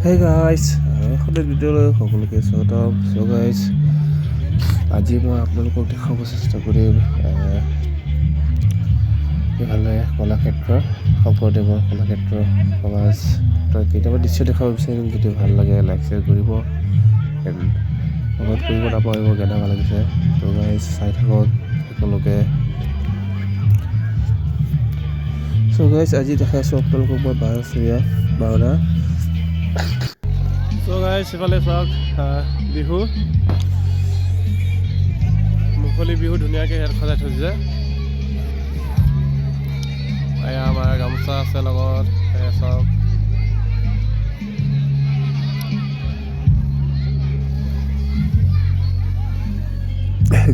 Hey guys, সদায় ভিডিঅ'লৈ সকলোকে স্বাগতম। So guys, আজি মই আপোনালোকক দেখাব চেষ্টা কৰিম এইফালে কলাক্ষেত্ৰ, শংকৰদেৱৰ কলাক্ষেত্ৰ সমাজ। তই কেতিয়াবা দৃশ্য দেখাব বিচাৰিম, যদি ভাল লাগে লাইক শ্বেয়াৰ কৰিব, কমেণ্ট কৰিব নাপাহৰিব কেনেকুৱা লাগিছে। তো গাইজ চাই থাকক সকলোকে। So guys, আজি দেখাই আছোঁ আপোনালোকক মই বাৰচৰীয়া ভাওনা। So guys, ইফালে চাওক বিহু, মুকলি বিহু ধুনীয়াকৈ ইয়াত সজাই থৈছে। এয়া আমাৰ গামোচা আছে লগত, এয়া চাওক।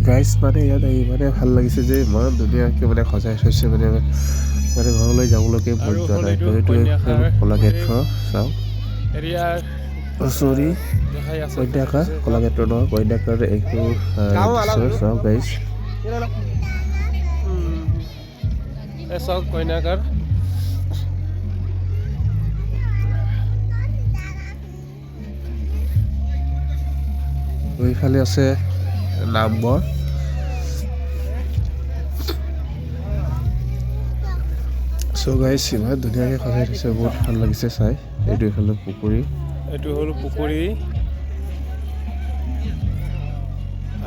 গাইজ মানে ইয়াত আহি মানে ভাল লাগিছে যে ইমান ধুনীয়াকৈ মানে সজাই থৈছে, মানে ঘৰলৈ যাবলৈকে মন যোৱা নাই। এইটো কলাক্ষেত্ৰ চাওক। চৰি কন্যাকাৰ কলাক্ষেত্ৰ নহয়, কন্যাকাৰ এইটো চাওক গাইজ। চাওক কন্যাকাৰ। এইফালে আছে নামঘৰ। চ' গাইজ ইমান ধুনীয়াকৈ সজাই থৈছে, বহুত ভাল লাগিছে চাই। এইটো এইফালে পুখুৰী, এইটো হ'ল পুখুৰী,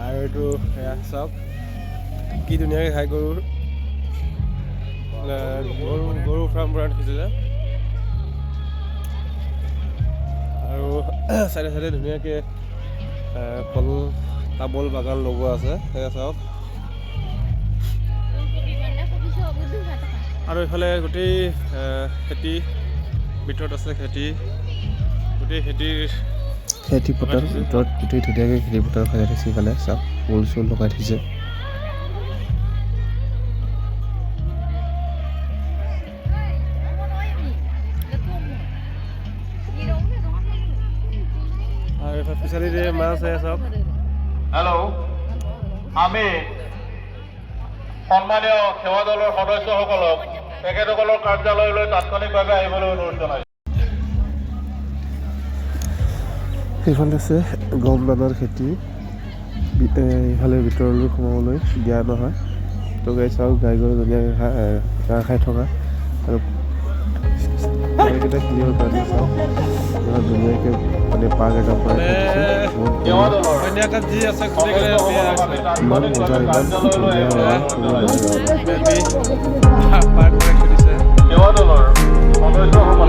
আৰু এইটো এয়া চাওক কি ধুনীয়াকৈ খাই গৰুৰ ফাৰ্ম বনাই থৈছে যে। আৰু চাইডে চাইডে ধুনীয়াকৈ ফল তামোল বাগান লগোৱা আছে, সেয়া চাওক। আৰু এইফালে গোটেই খেতি ভিতৰত আছে, গোটেই খেতি পথাৰ ভিতৰত গোটেই ধুনীয়াকৈ খেতি পথাৰ সজাই থৈছে। ইফালে চাওক ফুল চুল লগাই থৈছে। আৰু এইফালে ফিচাৰীৰে মাছ আছে চাওক। হেল্ল', আমি সন্মানীয় সেৱা দলৰ সদস্যসকলক তেখেতসকলৰ কাৰ্যালয়লৈ তাৎক্ষণিকভাৱে আহিবলৈ অনুৰোধ জনাইছোঁ। সেইফালে আছে গম দানাৰ খেতি, ইফালে ভিতৰলৈ সোমাবলৈ দিয়া নহয়। তো গাই চাওক গাই গৰু ধুনীয়াকৈ ঘাঁহ খাই থকা, আৰু গাইকেইটা খেলিবৰ কাৰণে চাওক ইমান ধুনীয়াকৈ মানে পাৰ্ক এটা বনাই থৈছে। ইমান মজা, ইমান ধুনীয়া সেৱা দলৰ সদস্যসকল